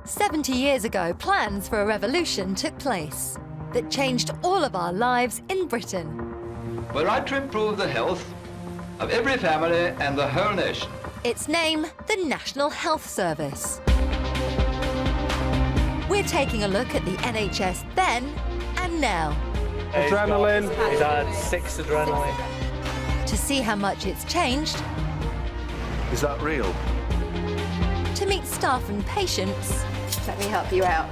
70 years ago, plans for a revolution took place that changed all of our lives in Britain. We're out to improve the health of every family and the whole nation. Its name, the National Health Service. We're taking a look at the NHS then and now. Adrenaline. He's had 6 adrenaline. To see how much it's changed. Is that real? To meet staff and patients. Let me help you out.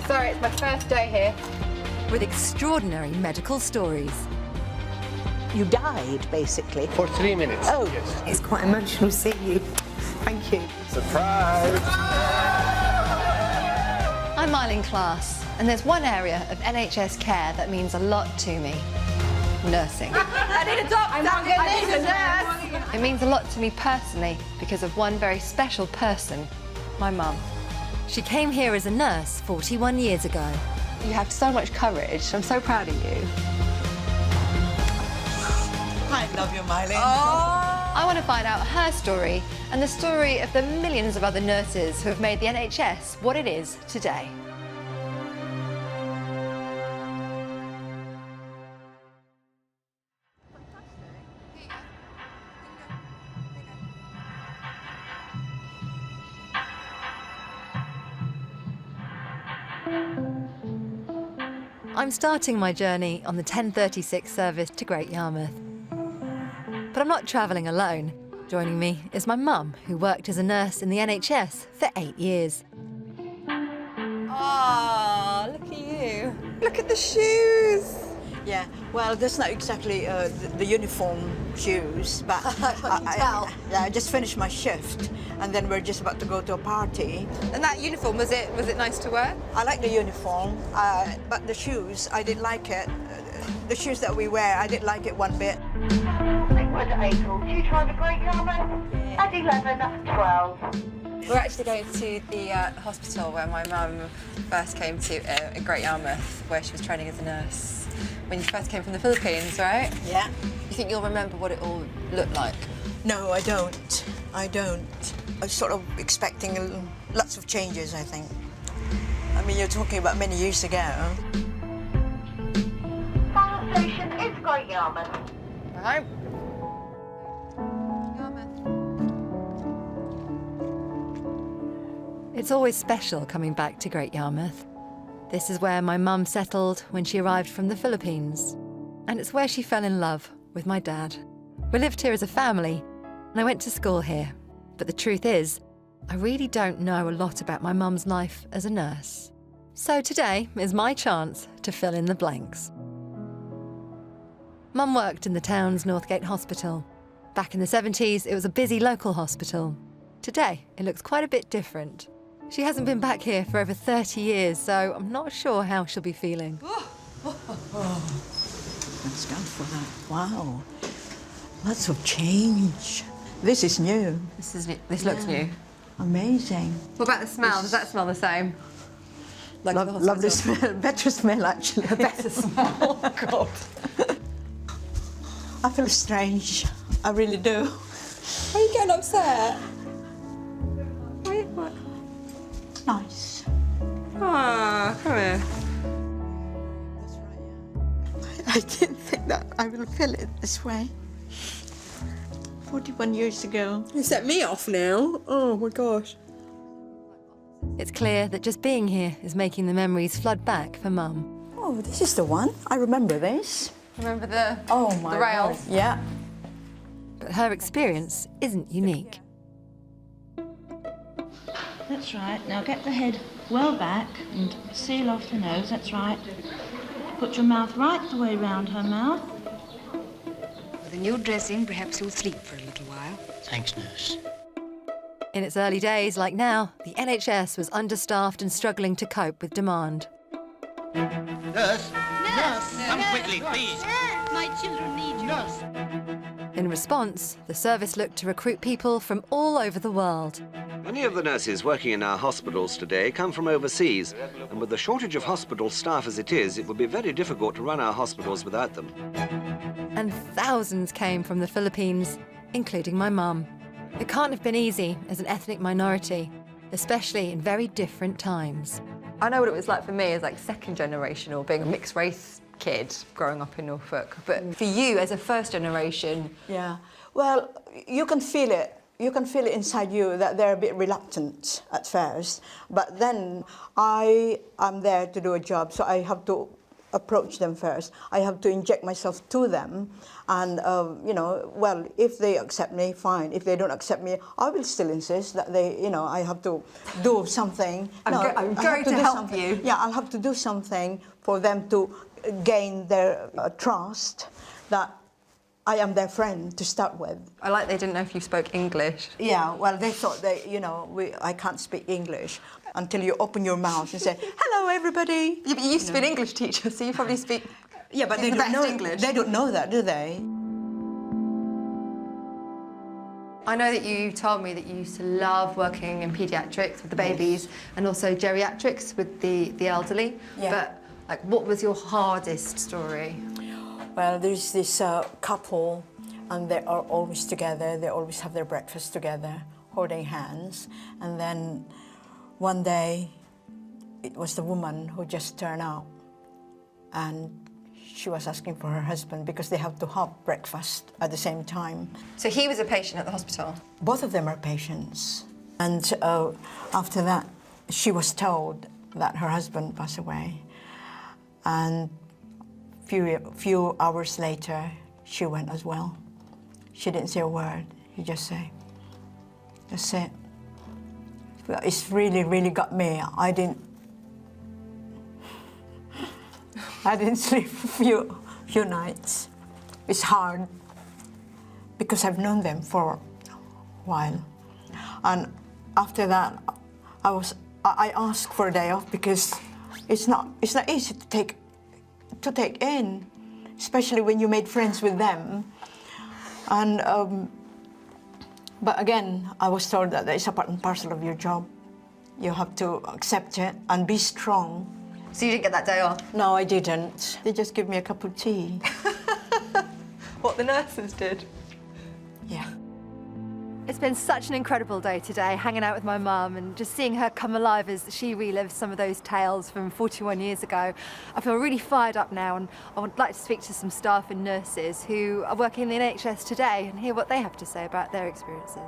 Sorry, it's my first day here. With extraordinary medical stories. You died, basically. For 3 minutes. Oh, yes. It's quite emotional seeing you. Thank you. Surprise! I'm Myleene Klass, and there's one area of NHS care that means a lot to me. Nursing. I need a doctor! I need a nurse! It means a lot to me personally because of one very special person, my mum. She came here as a nurse 41 years ago. You have so much courage. I'm so proud of you. I love you, Myleene. I want to find out her story and the story of the millions of other nurses who have made the NHS what it is today. I'm starting my journey on the 10:36 service to Great Yarmouth. But I'm not travelling alone. Joining me is my mum, who worked as a nurse in the NHS for 8 years. Oh, look at you. Look at the shoes! Yeah, well, that's not exactly the uniform shoes, but I just finished my shift, and then we're just about to go to a party. And that uniform, was it nice to wear? I like the uniform, but the shoes, I didn't like it. The shoes that we wear, I didn't like it one bit. Was April, do you try the Great Yarmouth? At 11:12. We're actually going to the hospital where my mum first came to in Great Yarmouth, where she was training as a nurse. When you first came from the Philippines, right? Yeah. You think you'll remember what it all looked like? No, I don't. I don't. I was sort of expecting lots of changes, I think. I mean, you're talking about many years ago. Final station is Great Yarmouth. Right. It's always special coming back to Great Yarmouth. This is where my mum settled when she arrived from the Philippines. And it's where she fell in love with my dad. We lived here as a family, and I went to school here. But the truth is, I really don't know a lot about my mum's life as a nurse. So today is my chance to fill in the blanks. Mum worked in the town's Northgate Hospital. Back in the 70s, it was a busy local hospital. Today, it looks quite a bit different. She hasn't been back here for over 30 years, so I'm not sure how she'll be feeling. Let's go for that. Wow. Lots of change. This is new. This looks new. Amazing. What about the smell? Does that smell the same? Like the hospital? Lovely smell. Better smell, actually. A better smell. Oh, God. I feel strange. I really do. Are you getting upset? What? Nice. Ah, come here. I didn't think that I will feel it this way. 41 years ago. You set me off now. Oh, my gosh. It's clear that just being here is making the memories flood back for Mum. Oh, this is the one. I remember this. Remember the My rails? God. Yeah. But her experience isn't unique. That's right. Now get the head well back and seal off the nose. That's right. Put your mouth right the way round her mouth. With a new dressing, perhaps you'll sleep for a little while. Thanks, nurse. In its early days, like now, the NHS was understaffed and struggling to cope with demand. Nurse! Nurse! Come quickly, please. My children need you. Nurse! In response, the service looked to recruit people from all over the world. Many of the nurses working in our hospitals today come from overseas, and with the shortage of hospital staff as it is, it would be very difficult to run our hospitals without them. And thousands came from the Philippines, including my mum. It can't have been easy as an ethnic minority. especially in very different times. I know what it was like for me as like second generation or being a mixed race kid growing up in Norfolk. But for you as a first generation... Yeah, well, you can feel it. You can feel it inside you that they're a bit reluctant at first. But then I am there to do a job, so I have to approach them first. I have to inject myself to them. And, you know, well, if they accept me, fine. If they don't accept me, I will still insist that they, you know, I have to do something. I'm going to help you. Yeah, I'll have to do something for them to gain their trust that I am their friend to start with. I like they didn't know if you spoke English. Yeah, well, they thought that, you know, I can't speak English until you open your mouth and say, hello, everybody. Yeah, but you used to be an English teacher, so you probably speak yeah, but they don't know English. They don't know that, do they? I know that you told me that you used to love working in paediatrics with the babies and also geriatrics with the elderly. Yeah. But, like, what was your hardest story? Well, there's this couple, and they are always together. They always have their breakfast together, holding hands. And then one day, it was the woman who just turned up, and she was asking for her husband because they have to have breakfast at the same time. So he was a patient at the hospital? Both of them are patients. And after that, she was told that her husband passed away. And few hours later, she went as well. She didn't say a word. He just said, that's it. It's really got me. I didn't sleep for few nights. It's hard because I've known them for a while. And after that, I asked for a day off because it's not easy to take in, especially when you made friends with them. And but again, I was told that it's a part and parcel of your job. You have to accept it and be strong. So you didn't get that day off? No, I didn't. They just give me a cup of tea. What the nurses did? Yeah. It's been such an incredible day today, hanging out with my mum and just seeing her come alive as she relives some of those tales from 41 years ago. I feel really fired up now, and I would like to speak to some staff and nurses who are working in the NHS today and hear what they have to say about their experiences.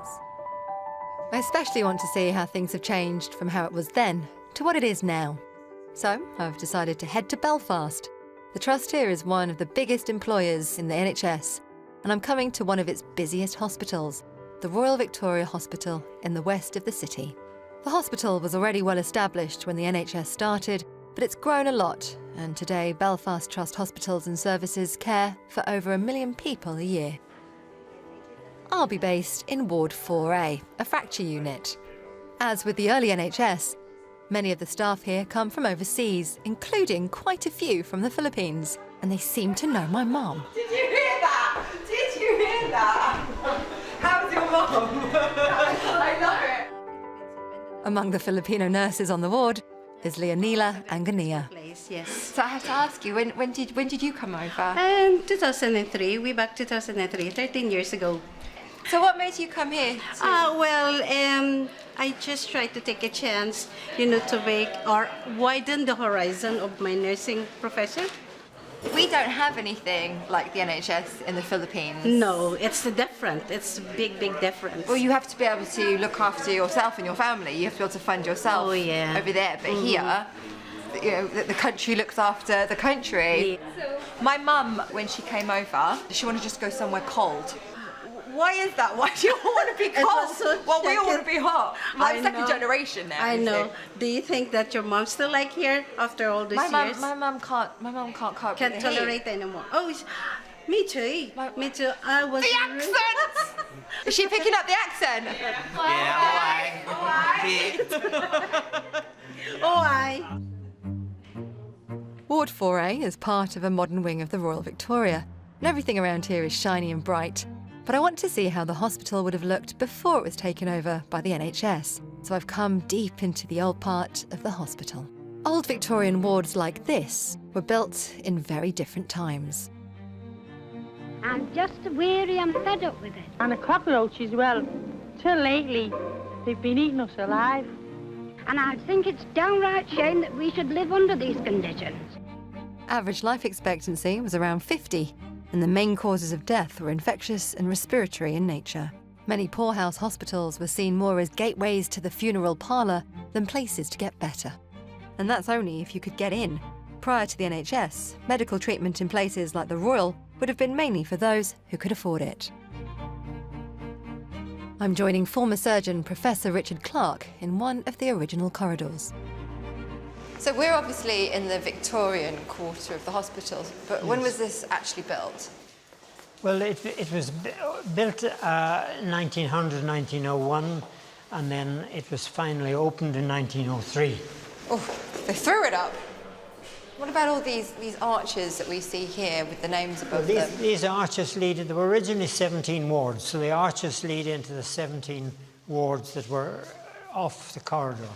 I especially want to see how things have changed from how it was then to what it is now. So I've decided to head to Belfast. The trust here is one of the biggest employers in the NHS, and I'm coming to one of its busiest hospitals, the Royal Victoria Hospital in the west of the city. The hospital was already well established when the NHS started, but it's grown a lot, and today Belfast Trust hospitals and services care for over 1 million people a year. I'll be based in Ward 4A, a fracture unit. As with the early NHS, many of the staff here come from overseas, including quite a few from the Philippines, and they seem to know my mum. Did you hear that? Did you hear that? How's your mum? I love it. Among the Filipino nurses on the ward is Leonila Angania. Yes. So I have to ask you, when did you come over? 2003, way back 2003, 13 years ago. So what made you come here? I just tried to take a chance, to make or widen the horizon of my nursing profession. We don't have anything like the NHS in the Philippines. No, it's different. It's big difference. Well, you have to be able to look after yourself and your family. You have to be able to fund yourself over there. But here, the country looks after the country. Yeah. My mum, when she came over, she wanted to just go somewhere cold. Why is that? Why do you all want to be cold? Well, we all want to be hot. I'm second generation now. I know. Do you think that your mom's still like here after all these years? My mum can't cope. Can't tolerate anymore. Oh, me too. Me too. I was. The accent. Is she picking up the accent? Yeah. Oh, I. Ward 4A is part of a modern wing of the Royal Victoria, and everything around here is shiny and bright. But I want to see how the hospital would have looked before it was taken over by the NHS. So I've come deep into the old part of the hospital. Old Victorian wards like this were built in very different times. I'm just weary and fed up with it. And the cockroaches, well, till lately, they've been eating us alive. and I think it's downright shame that we should live under these conditions. Average life expectancy was around 50, and the main causes of death were infectious and respiratory in nature. Many poorhouse hospitals were seen more as gateways to the funeral parlour than places to get better. And that's only if you could get in. Prior to the NHS, medical treatment in places like the Royal would have been mainly for those who could afford it. I'm joining former surgeon Professor Richard Clark in one of the original corridors. So we're obviously in the Victorian quarter of the hospital, but when was this actually built? Well, it was built 1900, 1901, and then it was finally opened in 1903. Oh, they threw it up. What about all these arches that we see here with the names above them? These arches lead, there were originally 17 wards, so the arches lead into the 17 wards that were off the corridor.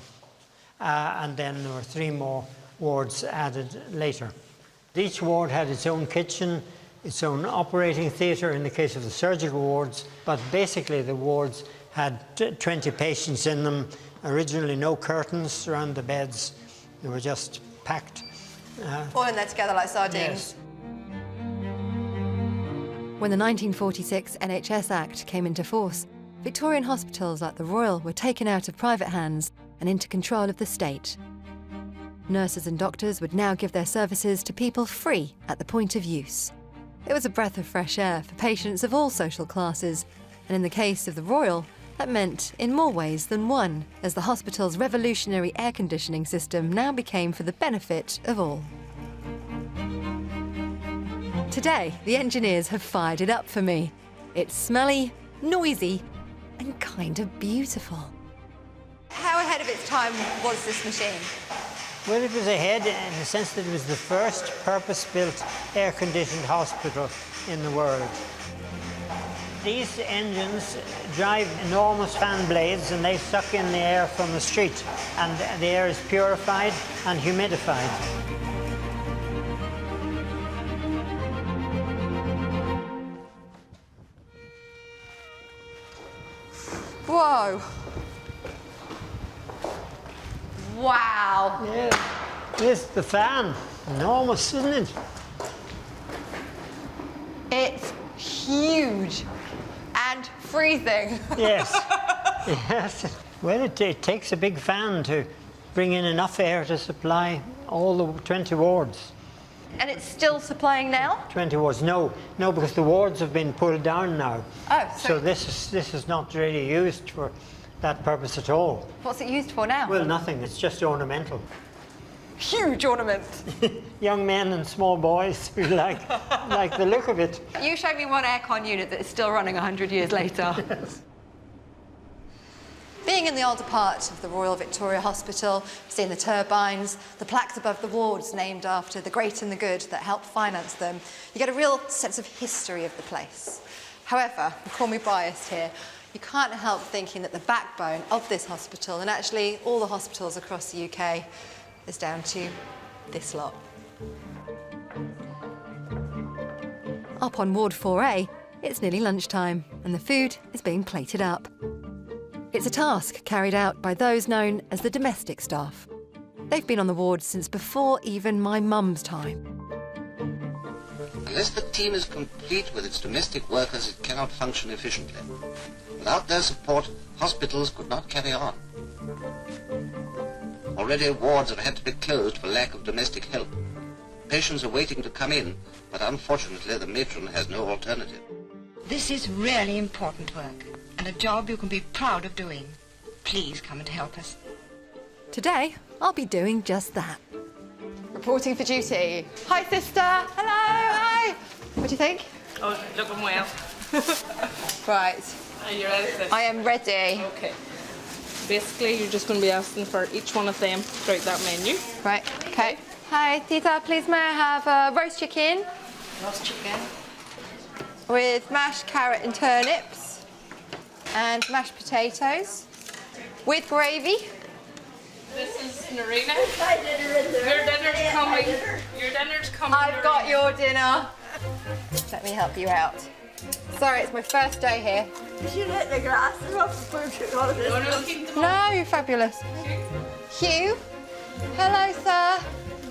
And then there were 3 more wards added later. Each ward had its own kitchen, its own operating theatre in the case of the surgical wards, but basically the wards had 20 patients in them. Originally no curtains around the beds, they were just packed. All in there together like sardines. Yes. When the 1946 NHS Act came into force, Victorian hospitals like the Royal were taken out of private hands and into control of the state. Nurses and doctors would now give their services to people free at the point of use. It was a breath of fresh air for patients of all social classes, and in the case of the Royal, that meant in more ways than one, as the hospital's revolutionary air conditioning system now became for the benefit of all. Today, the engineers have fired it up for me. It's smelly, noisy, and kind of beautiful. How ahead of its time was this machine? Well, it was ahead in the sense that it was the first purpose-built air-conditioned hospital in the world. These engines drive enormous fan blades and they suck in the air from the street, and the air is purified and humidified. Whoa. Wow. Yeah, this the fan. Enormous, isn't it? It's huge and freezing. Yes. Yes. Well, it takes a big fan to bring in enough air to supply all the 20 wards. And it's still supplying now? 20 wards. No, because the wards have been pulled down now. Oh, so this is not really used for that purpose at all. What's it used for now? Well, nothing. It's just ornamental. Huge ornament. Young men and small boys who like the look of it. You showed me one aircon unit that is still running 100 years later. Yes. Being in the older part of the Royal Victoria Hospital, seeing the turbines, the plaques above the wards named after the great and the good that helped finance them, you get a real sense of history of the place. However, call me biased here, you can't help thinking that the backbone of this hospital, and actually all the hospitals across the UK, is down to this lot. Up on Ward 4A, it's nearly lunchtime and the food is being plated up. It's a task carried out by those known as the domestic staff. They've been on the ward since before even my mum's time. Unless the team is complete with its domestic workers, it cannot function efficiently. Without their support, hospitals could not carry on. Already wards have had to be closed for lack of domestic help. Patients are waiting to come in, but unfortunately the matron has no alternative. This is really important work, and a job you can be proud of doing. Please come and help us. Today, I'll be doing just that. Reporting for duty. Hi, sister. Hello. Hi. What do you think? Oh, looking well. Right. Are you ready? I am ready. Okay. Basically, you're just going to be asking for each one of them throughout that menu. Right. Okay. Hi, Tita. Please, may I have a roast chicken? Roast chicken. With mashed carrot and turnips. And mashed potatoes. With gravy. This is Narina. Your dinner's coming. Your dinner's coming. I've got your dinner. Let me help you out. Sorry, it's my first day here. Did you let the glasses off before you took all of this? No, you're fabulous. Hugh, hello, sir.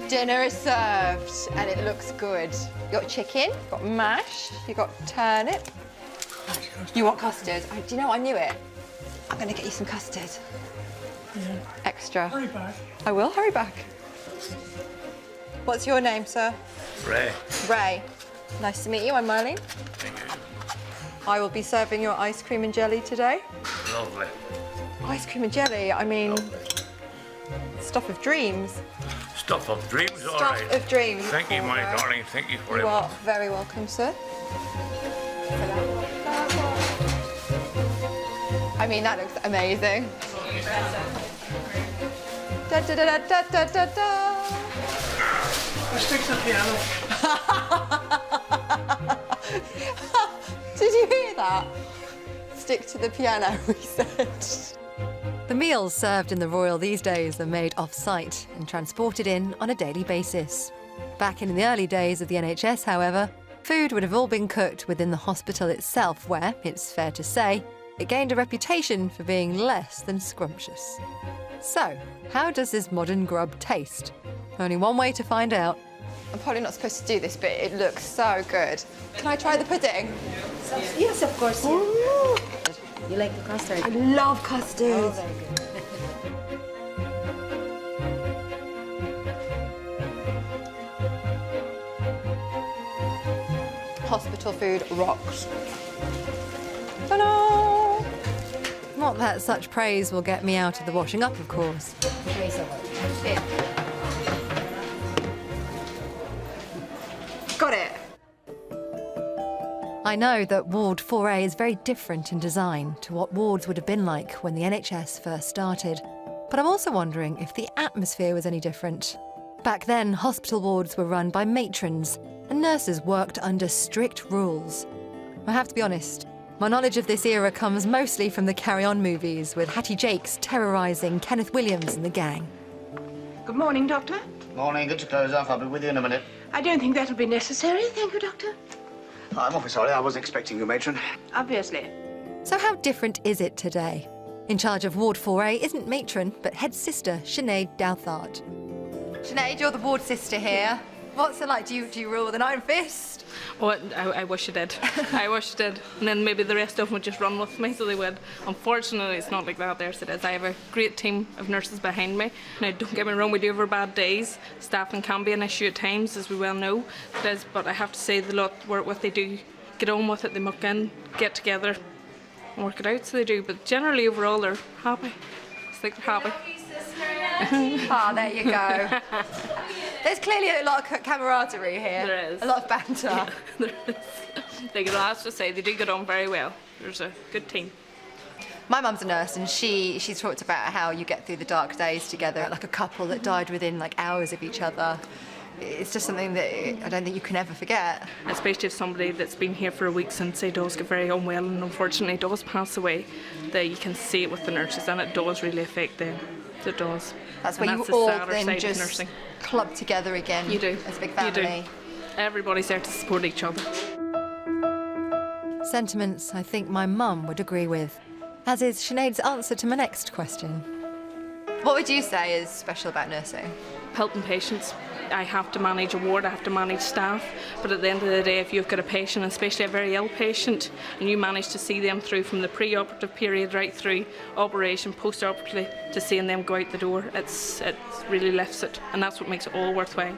Dinner is served, and it looks good. You got chicken, you got mash, you got turnip. You want custard? Do you know what? I knew it. I'm going to get you some custard. Extra. Hurry back. I will hurry back. What's your name, sir? Ray. Ray. Nice to meet you. I'm Myleene. Thank you. I will be serving your ice cream and jelly today. Lovely. Ice cream and jelly, I mean, stuff of dreams. Stuff of dreams, all Stuff right. of dreams. Thank you, my darling. Thank you for You it. are very welcome, sir. I mean, that looks amazing. Da da da da da da da. Stick to the piano. Did you hear that? Stick to the piano, we said. The meals served in the Royal these days are made off-site and transported in on a daily basis. Back in the early days of the NHS, however, food would have all been cooked within the hospital itself where, it's fair to say, it gained a reputation for being less than scrumptious. So, how does this modern grub taste? Only one way to find out. I'm probably not supposed to do this, but it looks so good. Can I try the pudding? Yes, of course. Ooh. You like the custard? I love custard. Oh, very good. Hospital food rocks. Ta-da! Not that such praise will get me out of the washing up, of course. Here. Got it. I know that Ward 4A is very different in design to what wards would have been like when the NHS first started. But I'm also wondering if the atmosphere was any different. Back then, hospital wards were run by matrons, and nurses worked under strict rules. I have to be honest, my knowledge of this era comes mostly from the Carry On movies, with Hattie Jakes terrorising Kenneth Williams and the gang. Good morning, Doctor. Morning, good to close off. I'll be with you in a minute. I don't think that'll be necessary. Thank you, Doctor. I'm awfully sorry. I was expecting you, Matron. Obviously. So how different is it today? In charge of Ward 4A isn't matron, but head sister Sinead Douthart. Sinead, you're the ward sister here. What's it like? Do you rule with an iron fist? Oh, I wish I did. I wish I did. And then maybe the rest of them would just run with me, so they would. Unfortunately, it's not like that there, so it is. I have a great team of nurses behind me. Now, don't get me wrong, we do have our bad days. Staffing can be an issue at times, as we well know. It is, but I have to say, the lot work what they do, get on with it, they muck in, get together, and work it out, so they do. But generally, overall, they're happy. It's like they're happy. Ah, there you go. There's clearly a lot of camaraderie here. There is. A lot of banter. Yeah, there is. They can have to say they do get on very well. There's a good team. My mum's a nurse, and she's talked about how you get through the dark days together, like a couple that died within like hours of each other. It's just something that I don't think you can ever forget. Especially if somebody that's been here for a week since they does get very unwell and unfortunately does pass away, that you can see it with the nurses, and it does really affect them. It does. That's where you the all sadder then side of just nursing. club together again. You do. As a big family. You do. Everybody's there to support each other. Sentiments I think my mum would agree with, as is Sinead's answer to my next question. What would you say is special about nursing? Helping patients. I have to manage a ward, I have to manage staff, but at the end of the day, if you've got a patient, especially a very ill patient, and you manage to see them through from the pre-operative period right through operation, post-operatively, to seeing them go out the door, it really lifts it, and that's what makes it all worthwhile.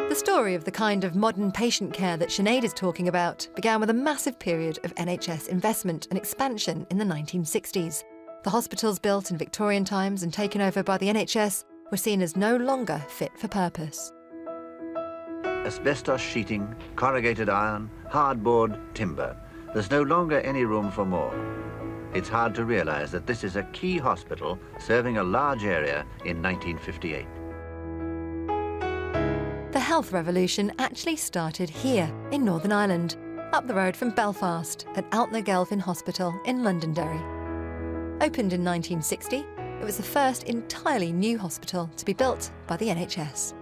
The story of the kind of modern patient care that Sinead is talking about began with a massive period of NHS investment and expansion in the 1960s. The hospitals built in Victorian times and taken over by the NHS were seen as no longer fit for purpose. Asbestos sheeting, corrugated iron, hardboard, timber. There's no longer any room for more. It's hard to realise that this is a key hospital serving a large area in 1958. The health revolution actually started here in Northern Ireland, up the road from Belfast at Outnagelvin Hospital in Londonderry. Opened in 1960, it was the first entirely new hospital to be built by the NHS.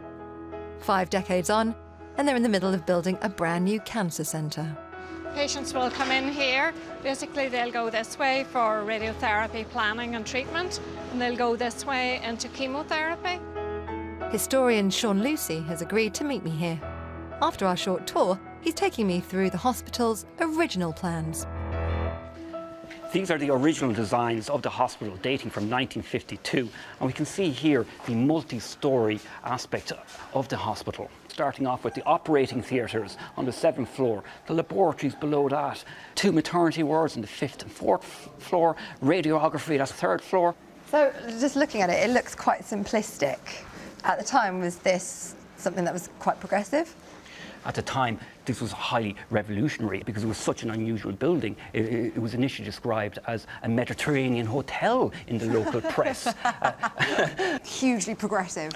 5 decades on, and they're in the middle of building a brand new cancer centre. Patients will come in here. Basically, they'll go this way for radiotherapy planning and treatment, and they'll go this way into chemotherapy. Historian Sean Lucy has agreed to meet me here. After our short tour, he's taking me through the hospital's original plans. These are the original designs of the hospital dating from 1952, and we can see here the multi-storey aspect of the hospital. Starting off with the operating theatres on the 7th floor, the laboratories below that, 2 maternity wards on the 5th and 4th floor, radiography, that's the 3rd floor. So just looking at it, it looks quite simplistic. At the time, was this something that was quite progressive? At the time, this was highly revolutionary because it was such an unusual building. It was initially described as a Mediterranean hotel in the local press. Hugely progressive.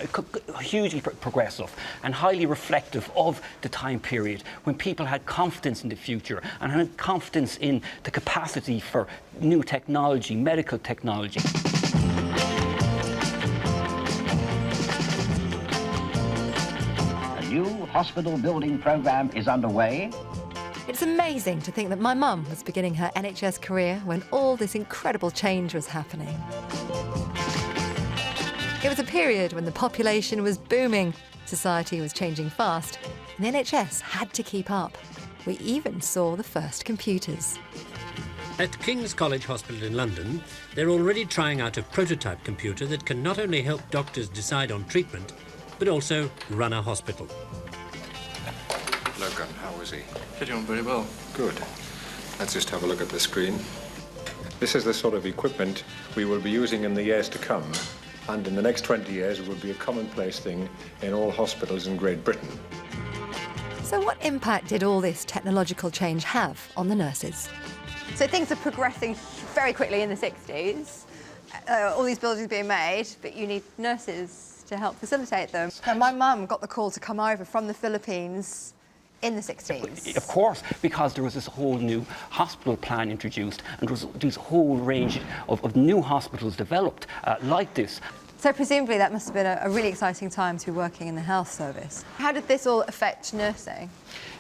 Hugely progressive and highly reflective of the time period when people had confidence in the future and had confidence in the capacity for new technology, medical technology. New hospital building programme is underway. It's amazing to think that my mum was beginning her NHS career when all this incredible change was happening. It was a period when the population was booming, society was changing fast, and the NHS had to keep up. We even saw the first computers. At King's College Hospital in London, they're already trying out a prototype computer that can not only help doctors decide on treatment, but also run a hospital. Logan, how is he? Getting on very well. Good. Let's just have a look at the screen. This is the sort of equipment we will be using in the years to come, and in the next 20 years it will be a commonplace thing in all hospitals in Great Britain. So what impact did all this technological change have on the nurses? So things are progressing very quickly in the 60s. All these buildings being made, but you need nurses to help facilitate them. Now, my mum got the call to come over from the Philippines in the 60s. Of course, because there was this whole new hospital plan introduced and there was this whole range of new hospitals developed like this. So presumably that must have been a really exciting time to be working in the health service. How did this all affect nursing?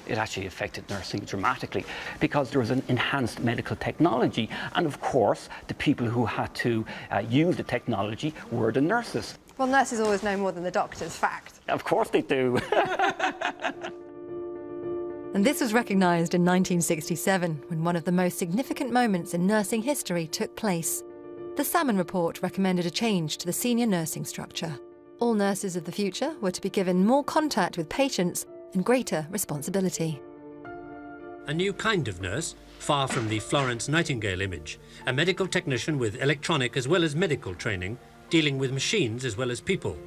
It actually affected nursing dramatically because there was an enhanced medical technology, and of course the people who had to use the technology were the nurses. Well, nurses always know more than the doctors, fact. Of course they do. And this was recognised in 1967 when one of the most significant moments in nursing history took place. The Salmon Report recommended a change to the senior nursing structure. All nurses of the future were to be given more contact with patients and greater responsibility. A new kind of nurse, far from the Florence Nightingale image, a medical technician with electronic as well as medical training, dealing with machines as well as people.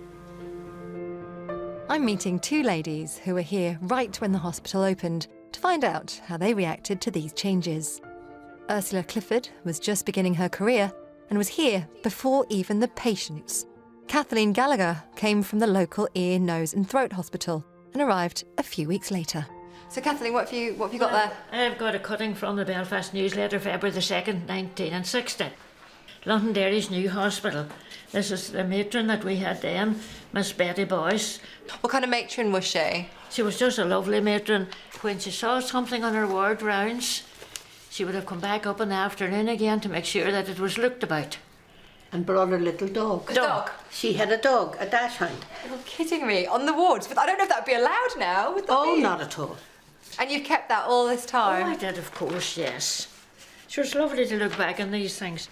I'm meeting 2 ladies who were here right when the hospital opened to find out how they reacted to these changes. Ursula Clifford was just beginning her career and was here before even the patients. Kathleen Gallagher came from the local ear, nose and throat hospital and arrived a few weeks later. So Kathleen, what have you got there? I've got a cutting from the Belfast newsletter, February the 2nd, 1960. Londonderry's new hospital. This is the matron that we had then, Miss Betty Boyce. What kind of matron was she? She was just a lovely matron. When she saw something on her ward rounds, she would have come back up in the afternoon again to make sure that it was looked about. And brought her little dog. A dog? She had a dog, a dachshund. You're kidding me. On the wards? But I don't know if that would be allowed now, would that be? Not at all. And you've kept that all this time? Oh, I did, of course, yes. Sure, it's lovely to look back on these things.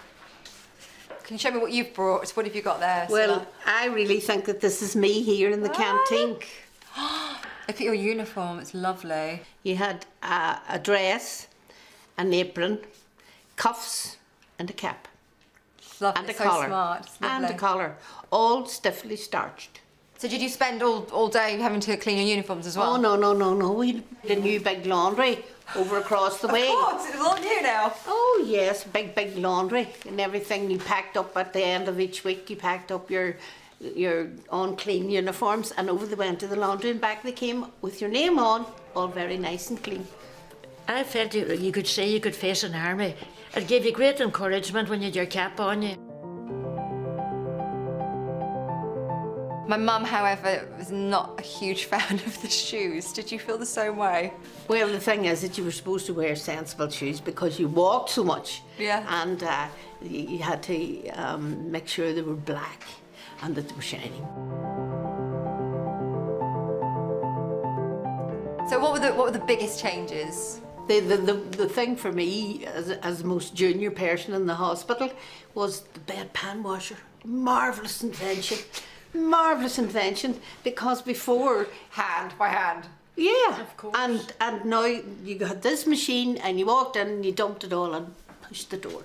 Can you show me what you've brought? What have you got there, Well, Silla? I really think that this is me here in the canteen. Look at your uniform, it's lovely. You had a dress, an apron, cuffs and a cap. It's lovely, and a so collar. smart. It's And a lovely. collar, all stiffly starched. So did you spend all day having to clean your uniforms as well? Oh, no. We had a new big laundry over across the way. Of course, it's all new now. Oh, yes, big laundry and everything you packed up at the end of each week. You packed up your unclean uniforms and over they went to the laundry and back they came with your name on, all very nice and clean. I felt you could say you could face an army. It gave you great encouragement when you had your cap on you. My mum, however, was not a huge fan of the shoes. Did you feel the same way? Well, the thing is that you were supposed to wear sensible shoes because you walked so much. Yeah. And you had to make sure they were black and that they were shining. So what were the biggest changes? The thing for me, as the most junior person in the hospital, was the bedpan washer. Marvellous invention. Marvellous invention, because before... Hand by hand. Yeah. Of course. And now you had this machine and you walked in and you dumped it all and pushed the door.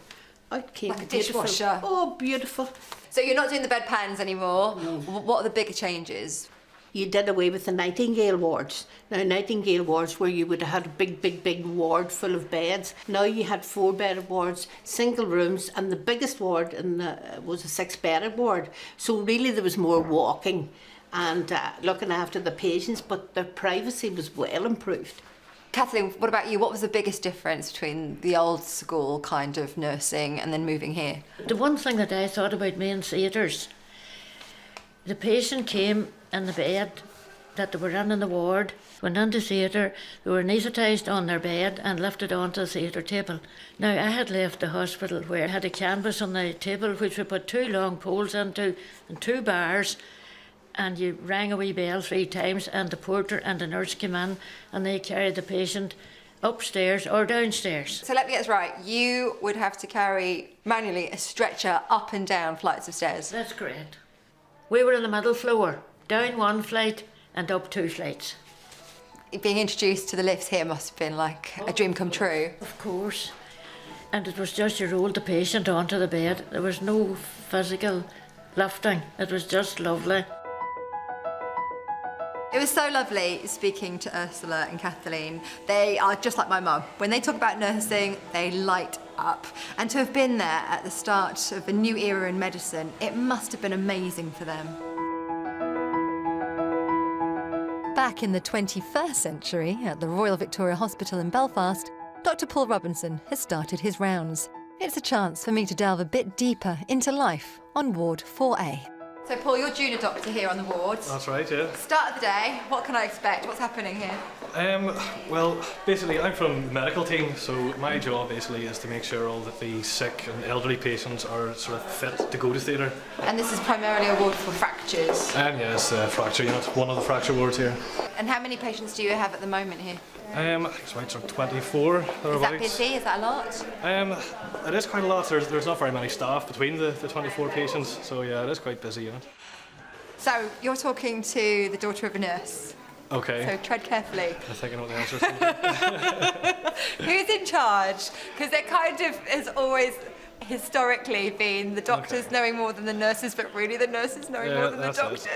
Out came Like a beautiful. dishwasher. Oh, beautiful. So you're not doing the bedpans anymore. No. What are the bigger changes? You did away with the Nightingale wards. Now, Nightingale wards where you would have had a big ward full of beds. Now you had 4-bedded wards, single rooms, and the biggest ward was a 6-bedded ward. So really there was more walking and looking after the patients, but their privacy was well improved. Kathleen, what about you? What was the biggest difference between the old school kind of nursing and then moving here? The one thing that I thought about main theatres, the patient came in the bed that they were in the ward, went into theatre, they were anaesthetised on their bed and lifted onto the theatre table. Now, I had left the hospital where I had a canvas on the table which we put 2 long poles into and 2 bars, and you rang a wee bell 3 times and the porter and the nurse came in and they carried the patient upstairs or downstairs. So let me get this right, you would have to carry manually a stretcher up and down flights of stairs? That's correct. We were on the middle floor, down 1 flight and up 2 flights. Being introduced to the lifts here must have been like a dream come true. Of course. And it was just you rolled the patient onto the bed. There was no physical lifting. It was just lovely. It was so lovely speaking to Ursula and Kathleen. They are just like my mum. When they talk about nursing, they light up. And to have been there at the start of a new era in medicine, it must have been amazing for them. Back in the 21st century, at the Royal Victoria Hospital in Belfast, Dr. Paul Robinson has started his rounds. It's a chance for me to delve a bit deeper into life on Ward 4A. So Paul, you're junior doctor here on the wards. That's right, yeah. Start of the day, what can I expect? What's happening here? Well, basically I'm from the medical team, so my job basically is to make sure all of the sick and elderly patients are sort of fit to go to theatre. And this is primarily a ward for fractures. And yes, fracture unit, one of the fracture wards here. And how many patients do you have at the moment here? It's about sort of 24 thereabouts. Is that busy? Is that a lot? It is quite a lot. There's not very many staff between the 24 patients, so yeah, it is quite busy unit. So you're talking to the daughter of a nurse. Okay. So tread carefully. I think I know what the answer is to. Who's in charge? Because it kind of has always historically been the doctors knowing more than the nurses, but really the nurses knowing more than the doctors.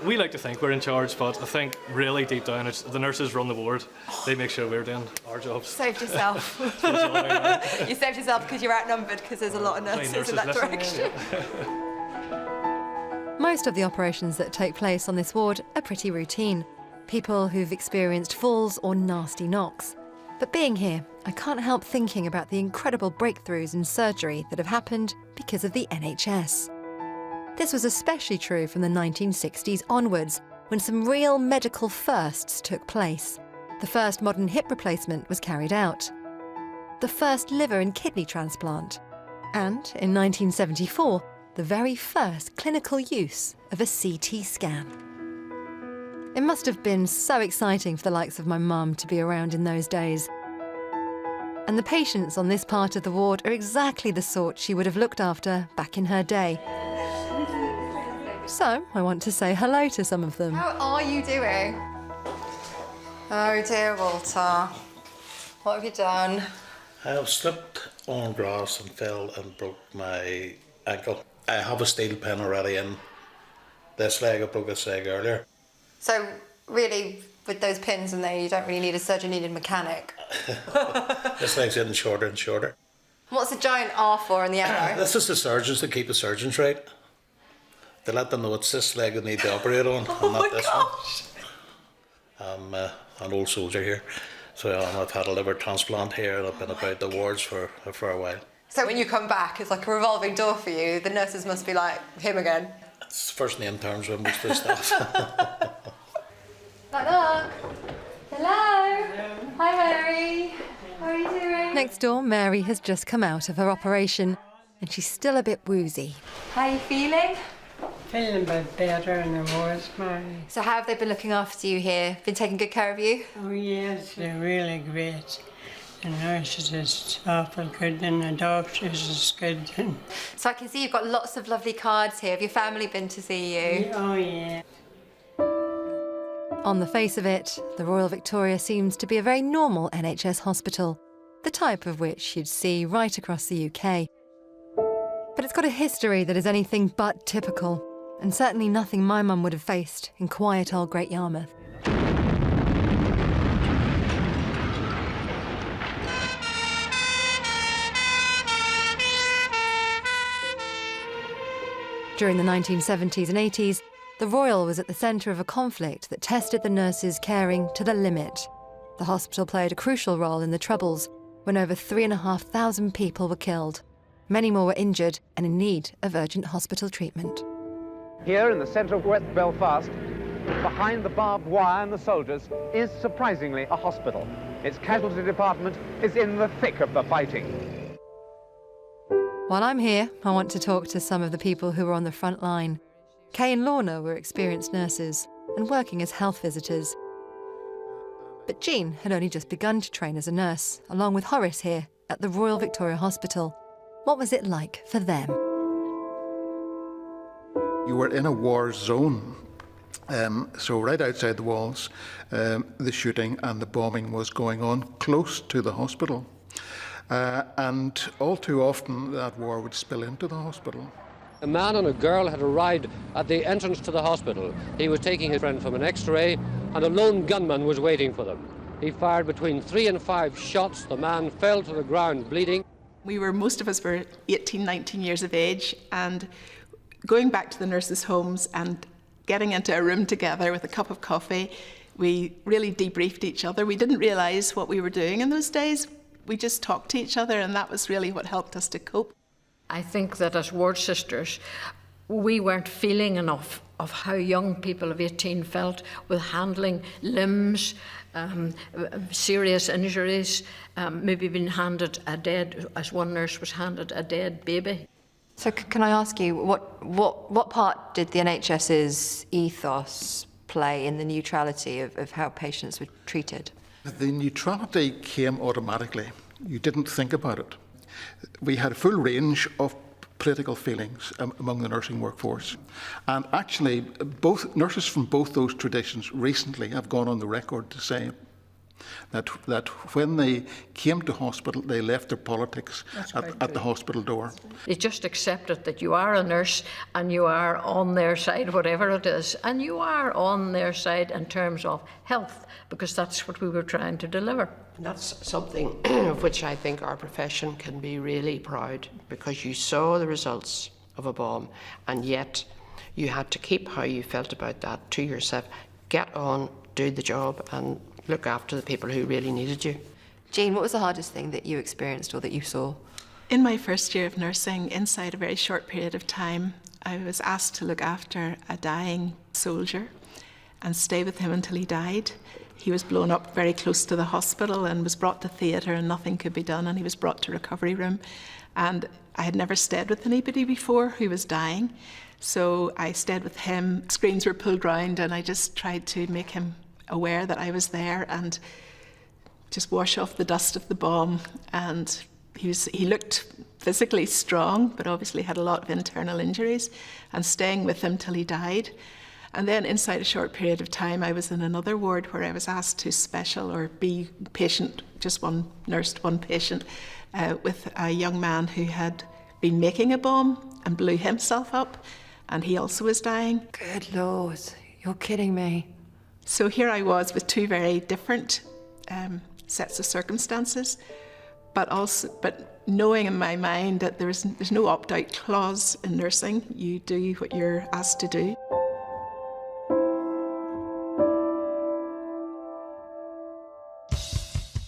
We like to think we're in charge, but I think really deep down it's the nurses run the ward. They make sure we're doing our jobs. Saved yourself. You saved yourself because you're outnumbered because there's a lot of nurses in that direction. Most of the operations that take place on this ward are pretty routine. People who've experienced falls or nasty knocks. But being here, I can't help thinking about the incredible breakthroughs in surgery that have happened because of the NHS. This was especially true from the 1960s onwards, when some real medical firsts took place. The first modern hip replacement was carried out. The first liver and kidney transplant. And in 1974, the very first clinical use of a CT scan. It must have been so exciting for the likes of my mum to be around in those days. And the patients on this part of the ward are exactly the sort she would have looked after back in her day. So I want to say hello to some of them. How are you doing? Oh dear, Walter. What have you done? I have slipped on grass and fell and broke my ankle. I have a steel pin already in this leg. I broke this leg earlier. So really, with those pins in there, you don't really need a surgeon, you need a mechanic. This leg's getting shorter and shorter. What's the giant R for in the arrow? This is the surgeons to keep the surgeons right. They let them know it's this leg they need to operate on, and not this one. I'm an old soldier here, so I've had a liver transplant here, and I've been about the wards for a while. So when you come back, it's like a revolving door for you. The nurses must be like, him again. It's first name terms with most of the staff. Knock. Hello. Hi, Mary. How are you doing? Next door, Mary has just come out of her operation and she's still a bit woozy. How are you feeling? Feeling a bit better than I was, Mary. So how have they been looking after you here? Been taking good care of you? Oh yes, they're really great. The nurses is awful good and the doctors is good. So I can see you've got lots of lovely cards here. Have your family been to see you? Oh yeah. On the face of it, the Royal Victoria seems to be a very normal NHS hospital, the type of which you'd see right across the UK. But it's got a history that is anything but typical, and certainly nothing my mum would have faced in quiet old Great Yarmouth. During the 1970s and 80s, the Royal was at the centre of a conflict that tested the nurses' caring to the limit. The hospital played a crucial role in the Troubles, when over 3,500 people were killed. Many more were injured and in need of urgent hospital treatment. Here in the centre of West Belfast, behind the barbed wire and the soldiers, is surprisingly a hospital. Its casualty department is in the thick of the fighting. While I'm here, I want to talk to some of the people who were on the front line. Kay and Lorna were experienced nurses and working as health visitors. But Jean had only just begun to train as a nurse, along with Horace here at the Royal Victoria Hospital. What was it like for them? You were in a war zone, so right outside the walls, the shooting and the bombing was going on close to the hospital. And all too often that war would spill into the hospital. A man and a girl had arrived at the entrance to the hospital. He was taking his friend from an X-ray, and a lone gunman was waiting for them. He fired between 3 and 5 shots. The man fell to the ground bleeding. Most of us were 18, 19 years of age, and going back to the nurses' homes and getting into a room together with a cup of coffee, we really debriefed each other. We didn't realise what we were doing in those days. We just talked to each other, and that was really what helped us to cope. I think that as ward sisters, we weren't feeling enough of how young people of 18 felt with handling limbs, serious injuries, maybe being handed a dead, as one nurse was handed a dead baby. So can I ask you, what part did the NHS's ethos play in the neutrality of how patients were treated? The neutrality came automatically. You didn't think about it. We had a full range of political feelings among the nursing workforce. And actually, both nurses from both those traditions recently have gone on the record to say that when they came to hospital, they left their politics at the hospital door. They just accepted that you are a nurse and you are on their side, whatever it is, and you are on their side in terms of health, because that's what we were trying to deliver. And that's something of which I think our profession can be really proud, because you saw the results of a bomb and yet you had to keep how you felt about that to yourself, get on, do the job and look after the people who really needed you. Jean, what was the hardest thing that you experienced or that you saw? In my first year of nursing, inside a very short period of time, I was asked to look after a dying soldier and stay with him until he died. He was blown up very close to the hospital and was brought to theatre and nothing could be done, and he was brought to recovery room. And I had never stayed with anybody before who was dying, so I stayed with him. Screens were pulled round and I just tried to make him aware that I was there and just wash off the dust of the bomb. And he looked physically strong, but obviously had a lot of internal injuries, and staying with him till he died. And then inside a short period of time, I was in another ward where I was asked to special or be patient, just one nurse, one patient, with a young man who had been making a bomb and blew himself up, and he also was dying. Good Lord, you're kidding me. So here I was with two very different sets of circumstances, but knowing in my mind that there's no opt-out clause in nursing. You do what you're asked to do.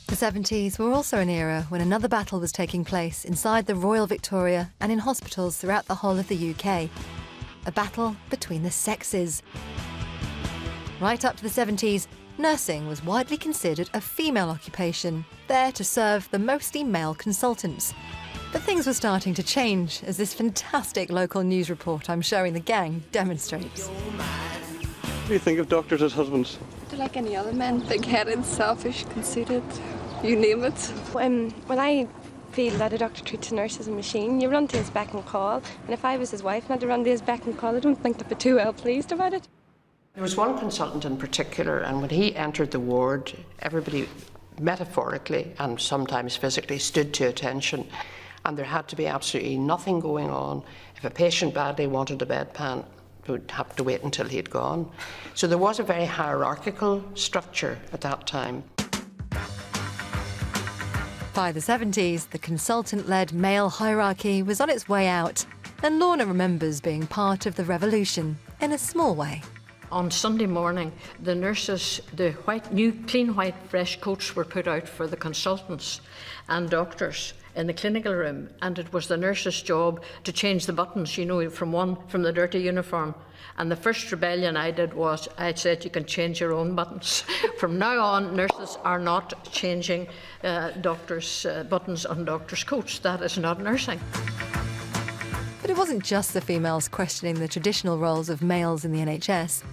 The 70s were also an era when another battle was taking place inside the Royal Victoria and in hospitals throughout the whole of the UK. a battle between the sexes. Right up to the 70s, nursing was widely considered a female occupation, there to serve the mostly male consultants. But things were starting to change, as this fantastic local news report I'm showing the gang demonstrates. What do you think of doctors as husbands? They're like any other men, big-headed, selfish, conceited, you name it. When I feel that a doctor treats a nurse as a machine, you run to his beck and call, and if I was his wife and had to run to his beck and call, I don't think they'd be too well pleased about it. There was one consultant in particular, and when he entered the ward, everybody metaphorically and sometimes physically stood to attention, and there had to be absolutely nothing going on. If a patient badly wanted a bedpan, would have to wait until he'd gone. So there was a very hierarchical structure at that time. By the 70s, the consultant-led male hierarchy was on its way out, and Lorna remembers being part of the revolution in a small way. On Sunday morning, the nurses, the new clean white fresh coats were put out for the consultants and doctors in the clinical room, and it was the nurse's job to change the buttons, you know, from the dirty uniform. And the first rebellion I did was, I said, you can change your own buttons. From now on, nurses are not changing doctors' buttons on doctors' coats. That is not nursing. But it wasn't just the females questioning the traditional roles of males in the NHS.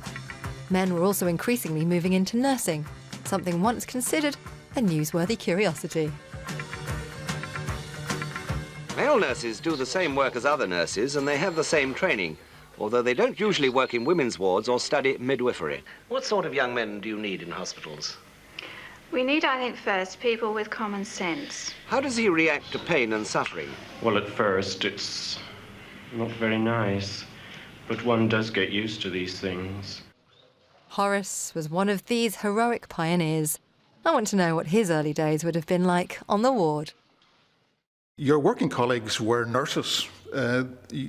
Men were also increasingly moving into nursing, something once considered a newsworthy curiosity. Male nurses do the same work as other nurses, and they have the same training, although they don't usually work in women's wards or study midwifery. What sort of young men do you need in hospitals? We need, I think, first, people with common sense. How does he react to pain and suffering? Well, at first, it's not very nice, but one does get used to these things. Horace was one of these heroic pioneers. I want to know what his early days would have been like on the ward. Your working colleagues were nurses. I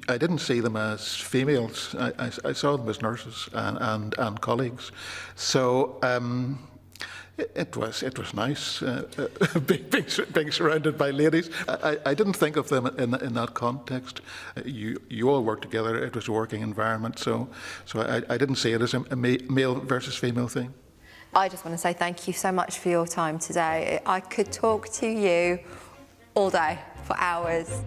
didn't see them as females. I saw them as nurses and colleagues. So it was nice being surrounded by ladies. I didn't think of them in that context. You all worked together. It was a working environment. So I didn't see it as a male versus female thing. I just want to say thank you so much for your time today. I could talk to you all day, for hours.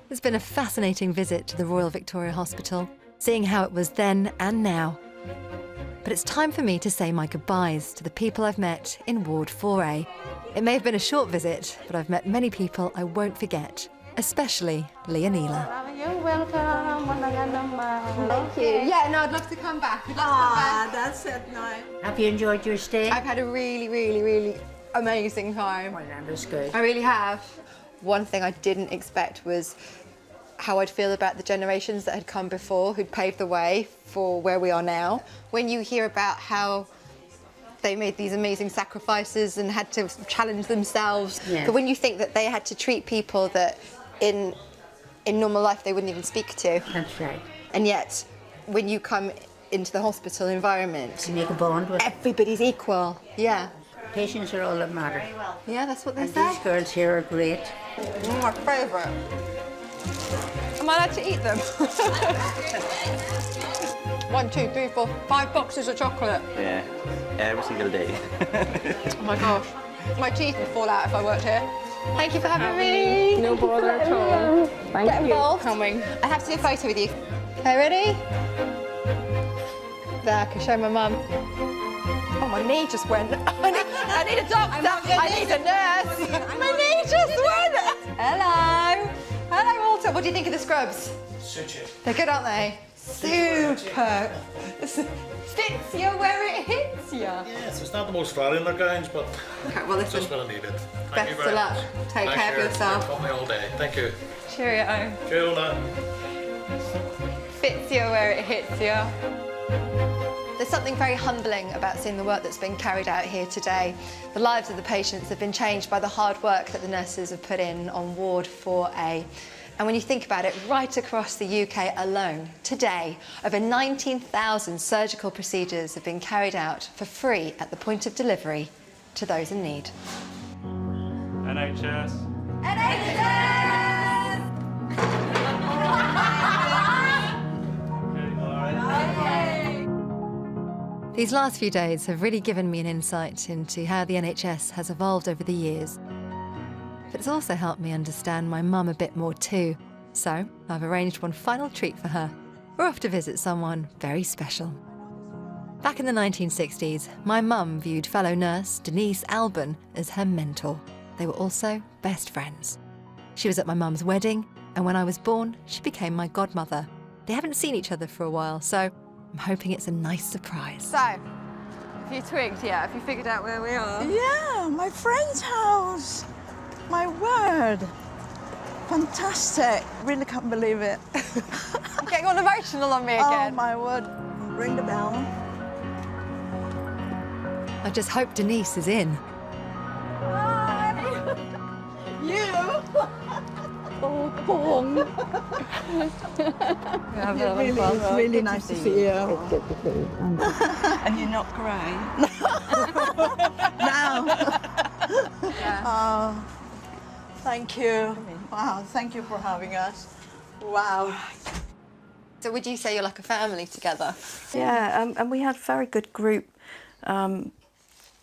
It's been a fascinating visit to the Royal Victoria Hospital, seeing how it was then and now. But it's time for me to say my goodbyes to the people I've met in Ward 4A. It may have been a short visit, but I've met many people I won't forget, especially Leonela. You're welcome. Thank you. Yeah, no, I'd love to come back. That's it, no. Have you enjoyed your stay? I've had a really, really, really amazing time. Well, that was good. I really have. One thing I didn't expect was how I'd feel about the generations that had come before, who'd paved the way for where we are now. When you hear about how they made these amazing sacrifices and had to challenge themselves, but when you think that they had to treat people that in normal life they wouldn't even speak to. That's right. And yet, when you come into the hospital environment, You make a bond with everybody's equal. Yeah. Patients are all that matter. Yeah, that's what they And say. these girls here are great. My favourite. Am I allowed to eat them? 1, 2, 3, 4, 5 boxes of chocolate. Yeah, every single day. Oh my gosh. My teeth would fall out if I worked here. Thank you for having me. No bother at all. Thank Get you involved. for coming. I have to do a photo with you. Okay, ready? There, I can show my mum. Oh, my knee just went. I need a doctor. I need a nurse. My knee just went. Hello. Hello, Walter. What do you think of the scrubs? Suit you. They're good, aren't they? Super. Fits you where it hits you. Yes, it's not the most flattering of gowns, but Okay, well, it's listen. just what I needed. Thank Best you of very luck. much. Take Thanks, care of Sharon. yourself. You've got me all day. Thank you. Cheerio. Cheerio. Fits you where it hits you. There's something very humbling about seeing the work that's been carried out here today. The lives of the patients have been changed by the hard work that the nurses have put in on Ward 4A. And when you think about it, right across the UK alone, today, over 19,000 surgical procedures have been carried out for free at the point of delivery to those in need. NHS. NHS! These last few days have really given me an insight into how the NHS has evolved over the years. But it's also helped me understand my mum a bit more too. So I've arranged one final treat for her. We're off to visit someone very special. Back in the 1960s, my mum viewed fellow nurse Denise Alban as her mentor. They were also best friends. She was at my mum's wedding, and when I was born, she became my godmother. They haven't seen each other for a while, so I'm hoping it's a nice surprise. So, have you twigged yet? Have you figured out where we are? Yeah, my friend's house. My word. Fantastic. Really can't believe it. You're getting all emotional on me again. Oh, my word. Ring the bell. I just hope Denise is in. You? It's really nice to see you. It's good to see you. And you're not crying? No. Yeah. Oh, thank you. Wow, thank you for having us. Wow. So would you say you're like a family together? Yeah, and we had a very good group.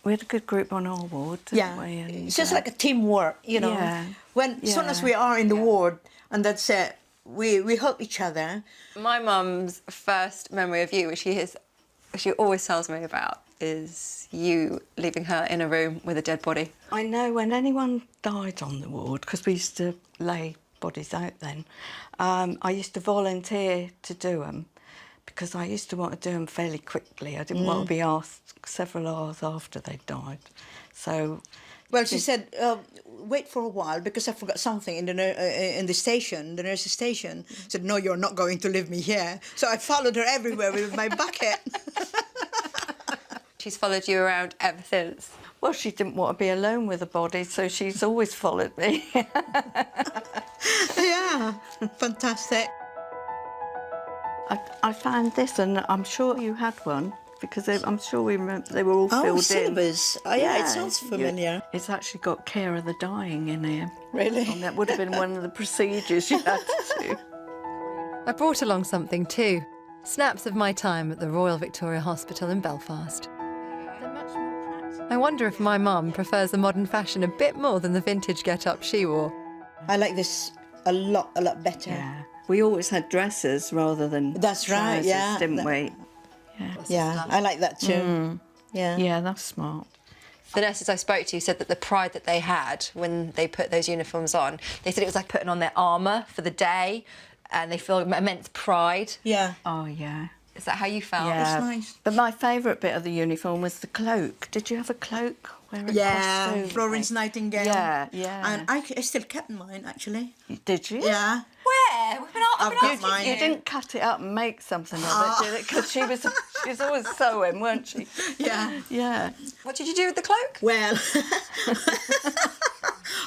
We had a good group on our ward, didn't we? And, it's just like a teamwork, you know. Yeah. As soon as we are in the ward, and that's it, we help each other. My mum's first memory of you, which she always tells me about, is you leaving her in a room with a dead body. I know when anyone died on the ward, because we used to lay bodies out then, I used to volunteer to do them, because I used to want to do them fairly quickly. I didn't want to be asked several hours after they'd died. So, well, she said, wait for a while because I forgot something in the station, the nurse's station. Said, no, you're not going to leave me here. So I followed her everywhere with my bucket. She's followed you around ever since. Well, she didn't want to be alone with a body, so she's always followed me. Yeah, fantastic. I found this, and I'm sure you had one, because I'm sure they were all filled in. syllabus. Oh, yeah, it sounds familiar. Yeah. It's actually got care of the dying in here. Really? And that would have been one of the procedures you had to do. I brought along something too. Snaps of my time at the Royal Victoria Hospital in Belfast. I wonder if my mum prefers the modern fashion a bit more than the vintage get-up she wore. I like this a lot better. Yeah. We always had dresses rather than That's right, trousers, yeah. didn't we? Yeah, I like that too. Mm. Yeah. Yeah, that's smart. The nurses I spoke to said that the pride that they had when they put those uniforms on, they said it was like putting on their armour for the day, and they feel immense pride. Yeah. Oh, yeah. Is that how you felt? Yeah. It's nice. But my favourite bit of the uniform was the cloak. Did you have a cloak? Yeah, Costume? Florence Nightingale. Yeah, yeah. And I still kept mine, actually. Did you? Yeah. Where? I've got mine. You didn't cut it up and make something of it, did it? Because she was always sewing, weren't she? Yeah. Yeah. What did you do with the cloak? Well,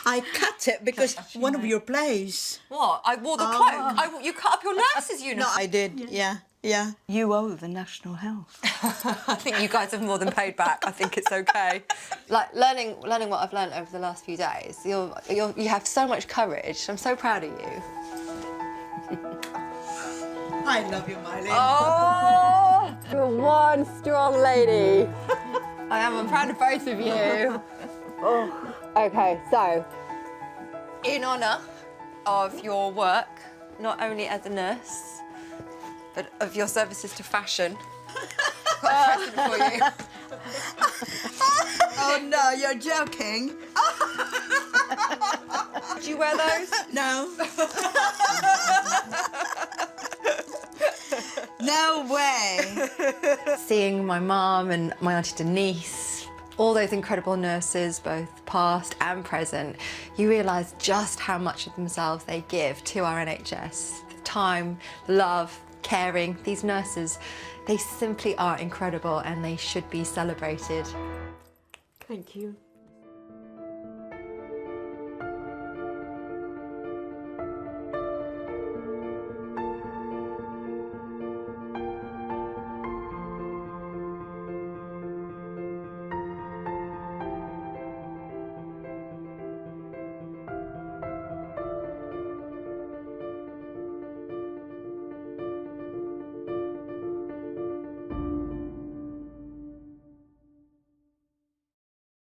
I cut it because one of your plays. What? I wore the cloak? You cut up your nurse's uniform? No, I did, yeah. Yeah. You owe the National Health. I think you guys have more than paid back. I think it's okay. Like learning what I've learned over the last few days. You have so much courage. I'm so proud of you. I love you, Myleene. Oh, you're one strong lady. I am. I'm proud of both of you. Oh. Okay, so in honour of your work, not only as a nurse, but of your services to fashion, I've got a present for you. Oh no, you're joking. Did you wear those? No. No way. Seeing my mum and my auntie Denise, all those incredible nurses, both past and present, you realise just how much of themselves they give to our NHS. The time, love, caring. These nurses, they simply are incredible and they should be celebrated. Thank you.